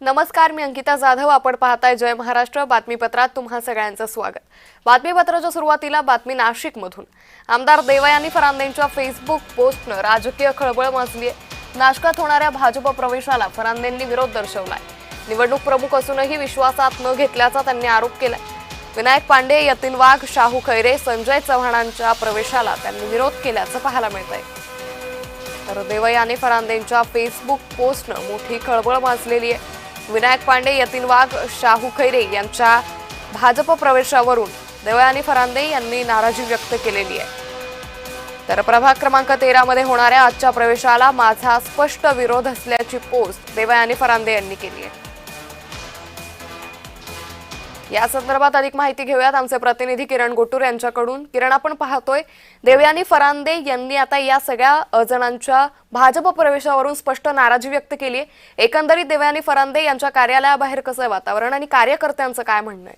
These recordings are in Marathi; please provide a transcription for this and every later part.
नमस्कार, मी अंकिता जाधव. आपण पाहताय जय महाराष्ट्र बातमीपत्रात तुम्हा सगळ्यांचं स्वागत. बातमीपत्राच्या सुरुवातीला बातमी नाशिकमधून. आमदार देवयानी फरांदेंच्या फेसबुक पोस्टनं राजकीय खळबळ माजली आहे. नाशकात होणाऱ्या भाजप प्रवेशाला फरांदेंनी विरोध दर्शवलाय. निवडणूक प्रमुख असूनही विश्वासात न घेतल्याचा त्यांनी आरोप केलाय. विनायक पांडे, यतीन वाघ, शाहू खैरे, संजय चव्हाणांच्या प्रवेशाला त्यांनी विरोध केल्याचं पाहायला मिळतंय. तर देवयानी फरांदेंच्या फेसबुक पोस्टनं मोठी खळबळ माजलेली आहे. विनायक पांडे, यतीन वाघ, शाहू खैरे यांच्या भाजप प्रवेशावरून देवयानी फरांदे यांनी नाराजी व्यक्त केलेली आहे. तर प्रभाग क्रमांक 13 मध्ये होणाऱ्या आजच्या प्रवेशाला माझा स्पष्ट विरोध असल्याची पोस्ट देवयानी फरांदे यांनी केली आहे. या संदर्भात अधिक माहिती घेऊयात आमचे प्रतिनिधी किरण गोटूर यांच्याकडून. किरण, आपण पाहतोय देवयानी फरांदे यांनी आता या सगळ्या जणांच्या भाजप प्रवेशावरून स्पष्ट नाराजी व्यक्त केली आहे. एकंदरीत देवयानी फरांदे यांच्या कार्यालयाबाहेर कसं आहे वातावरण आणि कार्यकर्त्यांचं काय म्हणणं आहे?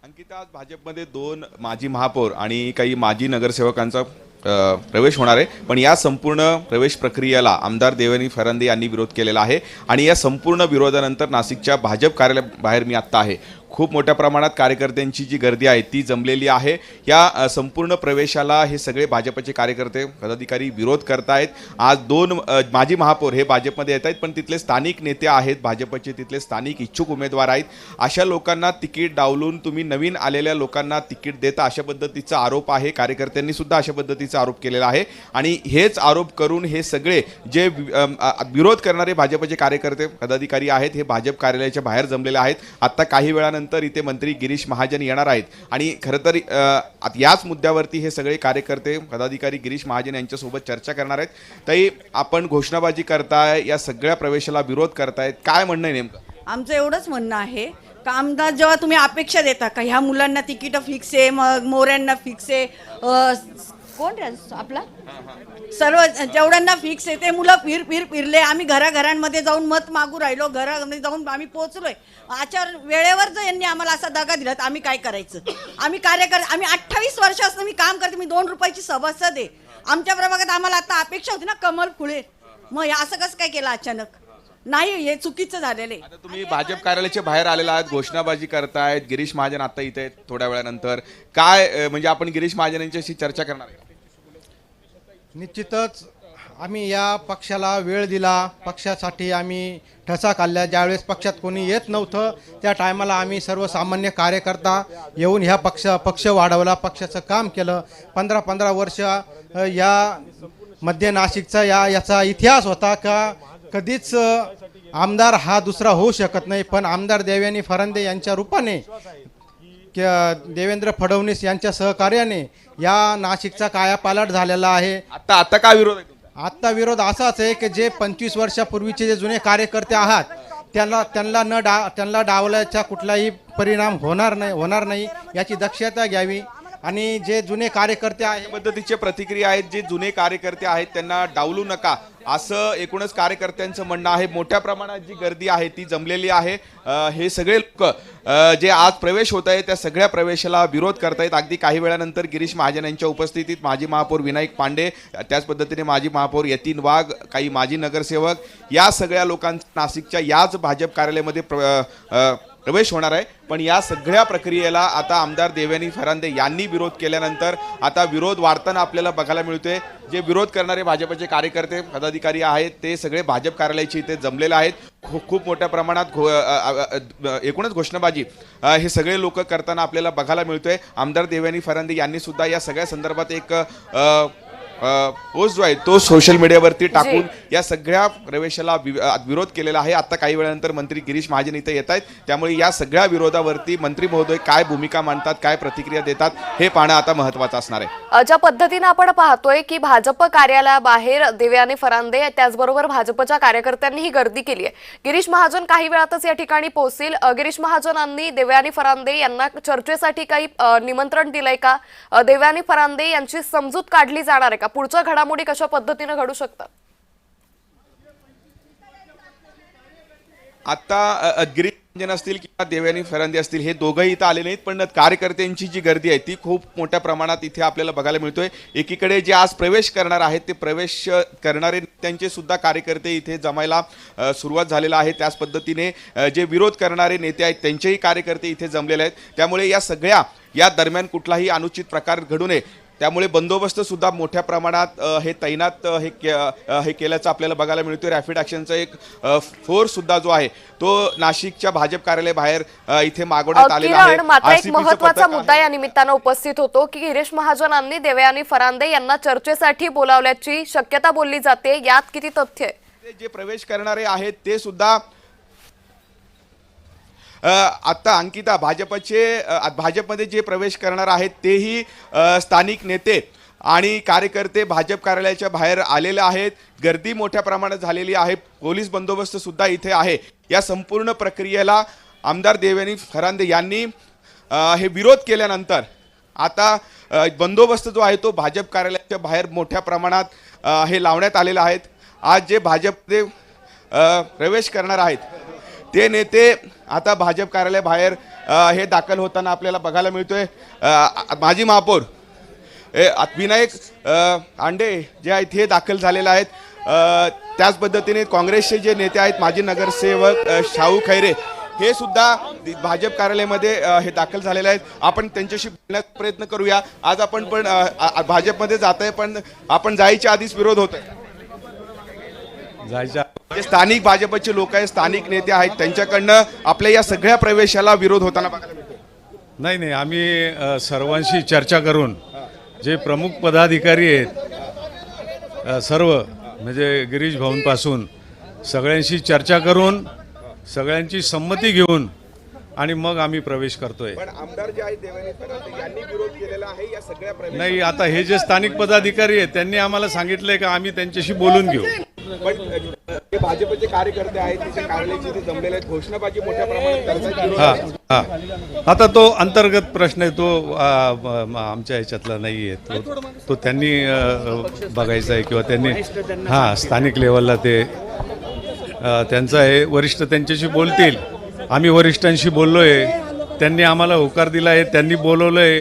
अंकिता, आज भाजपमध्ये 2 माजी महापौर आणि काही माजी नगरसेवकांचा प्रवेश होणार आहे. पण या संपूर्ण प्रवेश प्रक्रियेला आमदार देवयानी फरांदे यांनी विरोध केलेला आहे आणि या संपूर्ण विरोधानंतर नाशिकच्या भाजप कार्यालयाबाहेर मी आत्ता आहे. खूप मोठ्या प्रमाणात कार्यकर्त्यांची जी गर्दी आहे ती जमलेली आहे. या संपूर्ण प्रवेशाला हे सगळे भाजपचे कार्यकर्ते पदाधिकारी विरोध करतायत. आज 2 माजी महापौर हे भाजपमध्ये येत आहेत, पण तिथले स्थानिक नेते आहेत भाजपचे, तिथले स्थानिक इच्छुक उमेदवार आहेत. अशा लोकांना तिकीट डावलून तुम्ही नवीन आलेल्या लोकांना तिकीट देता, अशा पद्धतीचा आरोप आहे. कार्यकर्त्यांनी सुद्धा अशा पद्धतीचा आरोप केलेला आहे आणि हेच आरोप करून हे सगळे जे विरोध करणारे भाजपचे कार्यकर्ते पदाधिकारी आहेत हे भाजप कार्यालयाच्या बाहेर जमलेले आहेत. आता काही वेळानंतर इथे मंत्री गिरीश महाजन येणार आहेत आणि खरं तर याच मुद्द्यावरती हे सगळे कार्यकर्ते पदाधिकारी गिरीश महाजन यांच्यासोबत चर्चा करणार आहेत. ताई, आपण घोषणाबाजी करताय, या सगळ्या प्रवेशाला विरोध करतायत, काय म्हणणं आहे नेमकं? आमचं एवढंच म्हणणं आहे का आमदार जेव्हा तुम्ही अपेक्षा देता का ह्या मुलांना तिकीट फिक्स आहे, मग मोऱ्यांना फिक्स आहे, कोण आपला सर्व जेवढ्यांना फिक्स आहे ते मुलं फिरले. आम्ही घराघरांमध्ये जाऊन मत मागू राहिलो, घरामध्ये जाऊन आम्ही पोहोचलोय. आचार वेळेवर जर यांनी आम्हाला असा दगा दिला तर आम्ही काय करायचं? आम्ही आम्ही 28 वर्षापासून मी काम करते. मी 2 रुपयाची सभासद आहे. आमच्या प्रभागात आम्हाला आता अपेक्षा होती ना कमल फुले, मग असं कसं काय केलं अचानक? नाही, हे चुकीचं झालेलं आहे. आता तुम्ही भाजप कार्यालयाच्या बाहेर आलेला आहात, घोषणाबाजी करतायत. गिरीश महाजन आता इथे आहेत थोड्या वेळानंतर. काय म्हणजे आपण गिरीश महाजन यांच्याशी चर्चा करणार आहे? निश्चितच आम्ही या पक्षाला वेळ दिला, पक्षासाठी आम्ही ठसा खाल्ल्या. ज्यावेळेस पक्षात कोणी येत नव्हतं त्या टायमाला आम्ही सर्वसामान्य कार्यकर्ता येऊन ह्या पक्ष वाढवला, पक्षाचं काम केलं. 15 वर्ष या मध्य नाशिकचा याचा इतिहास होता का कधीच आमदार हा दुसरा होऊ शकत नाही. पण आमदार देवयानी फरांदे यांच्या रूपाने, देवेंद्र फडणवीस यांच्या सहकार्याने या नाशिकचा कायापालट झालेला आहे. आता काय विरोध आहे? आत्ता विरोध असाच आहे की जे 25 वर्षापूर्वीचे जे जुने कार्यकर्ते आहात त्यांना डावल्याचा कुठलाही परिणाम होणार नाही याची दक्षता घ्यावी. आणि जे जुने कार्यकर्ते आहेत पद्धतीच्या प्रतिक्रिया आहेत, जे जुने कार्यकर्ते आहेत त्यांना डावलू नका असं एकूणच कार्यकर्त्यांचं म्हणणं आहे. मोठ्या प्रमाणात जी गर्दी आहे ती जमलेली आहे. हे सगळे लोक जे आज प्रवेश होत आहे त्या सगळ्या प्रवेशाला विरोध करतायत. अगदी काही वेळानंतर गिरीश महाजन यांच्या उपस्थितीत माजी महापौर विनायक पांडे, त्याच पद्धतीने माजी महापौर यतीन वाघ, काही माजी नगरसेवक, या सगळ्या लोकांचा नाशिकच्या याच भाजप कार्यालयामध्ये प्रवेश होणार आहे. पण या सगळ्या प्रक्रियेला आता आमदार देवयानी फरांदे यांनी विरोध केल्यानंतर आता विरोध वाढताना आपल्याला बघायला मिळतोय. जे विरोध करणारे भाजपचे कार्यकर्ते पदाधिकारी आहेत ते सगळे भाजप कार्यालयाचे इथे जमलेले आहेत. खूप मोठ्या प्रमाणात एकूणच घोषणाबाजी हे सगळे लोक करताना आपल्याला बघायला मिळतोय. आमदार देवयानी फरांदे यांनी सुद्धा या सगळ्या संदर्भात एक पोस्ट जो आहे तो सोशल मीडियावरती टाकून या सगळ्या प्रवेशाला विरोध केलेला आहे. आता काही वेळानंतर मंत्री गिरीश महाजन इथे येत आहेत, त्यामुळे या सगळ्या विरोधावरती मंत्री महोदय काय भूमिका मांडतात, काय प्रतिक्रिया देतात हे पाहणं आता महत्त्वाचं असणार आहे. ज्या पद्धतीने आपण पाहतोय की भाजप कार्यालयाबाहेर देवयानी फरांदे त्याचबरोबर भाजपच्या कार्यकर्त्यांनी ही गर्दी केली आहे. गिरीश महाजन काही वेळातच या ठिकाणी पोहोचतील. गिरीश महाजनांनी देवयानी फरांदे यांना चर्चेसाठी काही निमंत्रण दिलंय का? देवयानी फरांदे यांची समजूत काढली जाणार आहे का? पुढच्या घडामोडी कशा पद्धतीने घडू शकतात? आता गिरीश रंजन असतील किंवा देवयानी फरांदे असतील हे दोघंही इथं आले नाहीत, पण कार्यकर्त्यांची जी गर्दी आहे ती खूप मोठ्या प्रमाणात इथे आपल्याला बघायला मिळतोय. एकीकडे जे आज प्रवेश करणार आहेत ते प्रवेश करणारे नेत्यांचे सुद्धा कार्यकर्ते इथे जमायला सुरुवात झालेला आहे. त्याच पद्धतीने जे विरोध करणारे नेते आहेत त्यांचेही कार्यकर्ते इथे जमलेले आहेत. त्यामुळे या दरम्यान कुठलाही अनुचित प्रकार घडू नये त्यामुळे बंदोबस्त सुद्धा मोठ्या प्रमाणात हे तैनात हे केल्याचं आपल्याला बघायला मिळतोय. रॅपिड ॲक्शनचा एक फोर्स सुद्धा जो आहे तो नाशिकच्या भाजप कार्यालय बाहेर इथे मागवण्यात आलेला आहे. किरण, मात्र एक RCP चं महत्त्वाचा पथक मुद्दा या निमित्तानं उपस्थित होतो की गिरीश महाजनांनी देवयानी फरांदे यांना चर्चेसाठी बोलावल्याची शक्यता बोलली जाते. यात किती तथ्य आहे? जे प्रवेश करणारे आहेत ते सुद्धा आता अंकिता भाजपमध्ये जे प्रवेश करणार आहेत तेही स्थानिक नेते आणि कार्यकर्ते भाजप कार्यालयाच्या बाहेर आलेले आहेत. गर्दी मोठ्या प्रमाणात झालेली आहे. पोलीस बंदोबस्त सुद्धा इथे आहे. या संपूर्ण प्रक्रियेला आमदार देवयानी फरांदे यांनी हे विरोध केल्यानंतर आता बंदोबस्त जो आहे तो भाजप कार्यालयाच्या बाहेर मोठ्या प्रमाणात हे लावण्यात आलेले आहेत. आज जे भाजपचे प्रवेश करणार आहेत ते नेते आता भाजप कार्यालयाबाहेर हे दाखल होताना आपल्याला बघायला मिळतोय. माजी महापौर विनायक आंडे जे आहेत हे दाखल झालेले आहेत. त्याच पद्धतीने काँग्रेसचे जे नेते आहेत माजी नगरसेवक शाहू खैरे हे सुद्धा भाजप कार्यालयामध्ये हे दाखल झालेले आहेत. आपण त्यांच्याशी बोलण्याचा प्रयत्न करूया. आज आपण पण भाजपमध्ये जात आहे, पण आपण जायच्या आधीच विरोध होत आहे. जे स्थानिक भाजपचे लोक आहेत, स्थानिक नेते आहेत, त्यांच्याकडनं आपल्या या सगळ्या प्रवेशाला विरोध होताना बघायला मिळतो. नाही, आम्ही सर्वांशी चर्चा करून जे प्रमुख पदाधिकारी आहेत सर्व म्हणजे गिरीश भाऊंपासून सगळ्यांशी चर्चा करून सगळ्यांची संमती घेऊन आणि मग आम्ही प्रवेश करतोय. पण आमदार जे आहेत देवयानी फरांदे यांनी विरोध केलेला आहे या सगळ्या प्रवेश. नाही, आता हे जे स्थानिक पदाधिकारी आहेत त्यांनी आम्हाला सांगितलंय का आम्ही त्यांच्याशी बोलून घेऊ. पण जे भाजपचे कार्यकर्ते आहेत तिथे कार्यालयाचे इथे जमलेले आहेत, घोषणाबाजी मोठ्या प्रमाणात करतात. हा आता तो अंतर्गत प्रश्न आहे, तो आमच्या ह्याच्यातला नाही आहे. तो त्यांनी बघायचा आहे किंवा त्यांनी स्थानिक लेवलला ते त्यांचं आहे. वरिष्ठ त्यांच्याशी बोलतील. आम्ही वरिष्ठांशी बोललोय, त्यांनी आम्हाला होकार दिला आहे, त्यांनी बोलवलंय,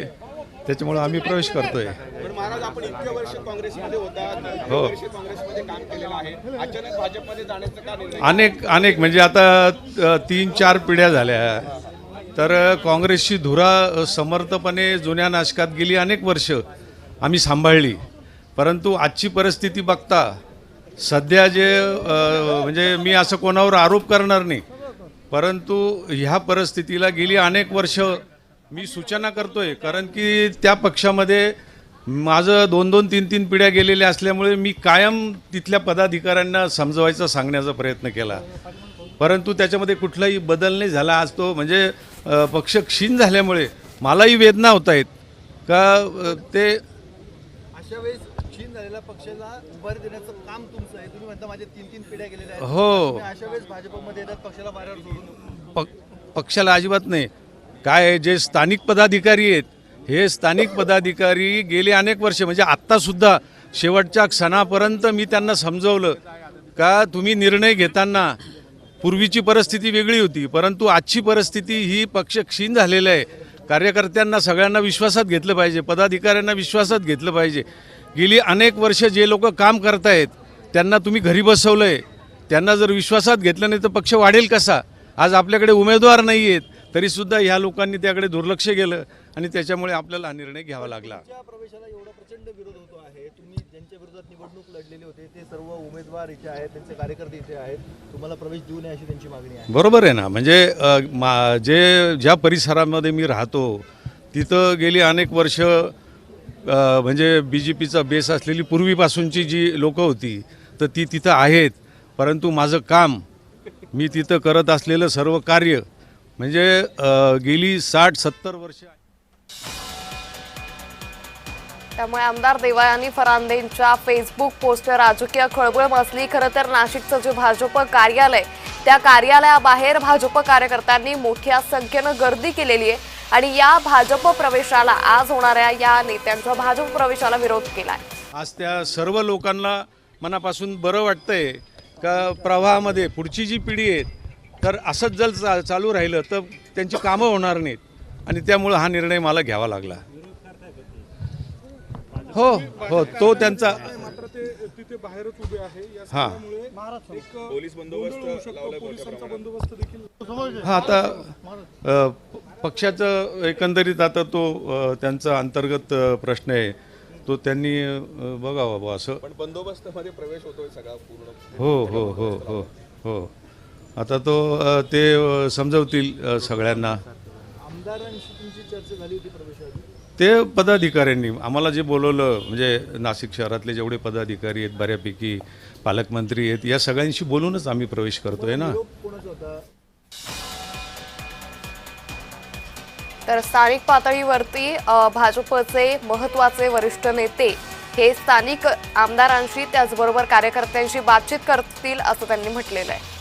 त्याच्यामुळे आम्ही प्रवेश करतोय. महाराज आपण इतक्या वर्ष काँग्रेसमध्ये होता, हो, काँग्रेसमध्ये काम केलेलं आहे, अचानक भाजपमध्ये जाण्याचं का निर्णय? अनेक म्हणजे आता 3-4 पिढ्या झाल्या. तर काँग्रेसची धुरा समर्थपणे जुन्या नाशकात गेली अनेक वर्ष आम्ही सांभाळली. परंतु आजची परिस्थिती बघता सध्या जे म्हणजे मी असं कोणावर आरोप करणार नाही, परंतु ह्या परिस्थितीला गेली अनेक वर्ष मी सूचना करतोय. कारण की त्या पक्षामध्ये माझं 2-2, 3-3 पिढ्या गेलेल्या असल्यामुळे मी कायम तिथल्या पदाधिकाऱ्यांना समजवायचा सांगण्याचा प्रयत्न केला, परंतु त्याच्यामध्ये कुठलाही बदल नाही झाला. आज तो म्हणजे पक्ष क्षीण झाल्यामुळे मलाही वेदना होत आहेत का ते अशा वेळेस क्षीण झालेल्या पक्षाला उभारी देण्याचं काम तुमचं आहे. तुम्ही म्हणता माझे 3-3 पिढ्या गेलेल्या आहेत. हो, अशा वेळेस भाजपमध्ये येतात पक्षाला बाहेर सोडून. पक्षाला अजिबात नाही. काय आहे, जे स्थानिक पदाधिकारी आहेत हे स्थानिक पदाधिकारी गेले अनेक वर्ष म्हणजे आत्तासुद्धा शेवटच्या क्षणापर्यंत मी त्यांना समजवलं का तुम्ही निर्णय घेताना पूर्वीची परिस्थिती वेगळी होती, परंतु आजची परिस्थिती ही पक्ष क्षीण झालेला आहे. कार्यकर्त्यांना सगळ्यांना विश्वासात घेतलं पाहिजे, पदाधिकाऱ्यांना विश्वासात घेतलं पाहिजे. गेली अनेक वर्ष जे लोक काम करतायत त्यांना तुम्ही घरी बसवलं आहे, त्यांना जर विश्वासात घेतलं नाही तर पक्ष वाढेल कसा? आज आपल्याकडे उमेदवार नाही आहेत तरीसुद्धा ह्या लोकांनी त्याकडे दुर्लक्ष केलं आणि त्याच्यामुळे आपल्याला हा निर्णय घ्यावा लागला. त्या प्रवेशाला एवढा प्रचंड विरोध होतो आहे. तुम्ही ज्यांच्या विरोधात निवडणूक लढलेले होते ते सर्व उमेदवार इथे आहेत, त्यांचे कार्यकर्ते इथे आहेत, तुम्हाला प्रवेश देऊ नये अशी त्यांची मागणी आहे. बरोबर आहे ना. म्हणजे ज्या परिसरामध्ये मी राहतो तिथं गेली अनेक वर्ष म्हणजे BJPचा बेस असलेली पूर्वीपासूनची जी लोकं होती तर ती तिथं आहेत, परंतु माझं काम मी तिथं करत असलेलं सर्व कार्य म्हणजे गेली 60-70 वर्ष. त्यामुळे आमदार देवयानी फरांदेंच्या फेसबुक पोस्टवर राजकीय खळबळ मचली. खरं तर नाशिकचं जे भाजप कार्यालय त्या कार्यालयाबाहेर भाजप कार्यकर्त्यांनी मोठ्या संख्येनं गर्दी केलेली आहे आणि या भाजप प्रवेशाला आज होणाऱ्या या नेत्यांच्या भाजप प्रवेशाला विरोध केलाय. आज त्या सर्व लोकांना मनापासून बरं वाटतंय का प्रवाहामध्ये पुढची जी पिढी आहे तर असंच जर चालू राहिलं तर त्यांची कामं होणार नाहीत आणि त्यामुळं हा निर्णय मला घ्यावा लागला. हो हो, तो त्यांचा मात्र ते तिथे बाहेरच उभे आहे या हां सगळ्यामुळे एक गोंधळ होऊ शकतो. पोलिसांचा बंदोबस्त देखील हा आता पक्षाचं एकंदरीत आता तो त्यांचा अंतर्गत प्रश्न आहे, तो त्यांनी बघावा बुवा असं. पण बंदोबस्तमध्ये प्रवेश होतोय सगळा पूर्ण. हो हो हो हो हो, आता तो ते समजवतील सगळ्यांना. आमदारांशी तुमची चर्चा झाली होती प्रवेशाआधी? ते पदाधिकाऱ्यांनी आम्हाला जे बोलवलं, म्हणजे नाशिक शहरातले जेवढे पदाधिकारी आहेत बऱ्यापैकी, पालकमंत्री आहेत, या सगळ्यांशी बोलूनच आम्ही प्रवेश करतोय ना. कोणाचा होता? तर स्थानिक पातळीवरती भाजपचे महत्त्वाचे वरिष्ठ नेते हे स्थानिक आमदारांशी त्याचबरोबर कार्यकर्त्यांशी बातचीत करतील असं त्यांनी म्हटलेलं आहे.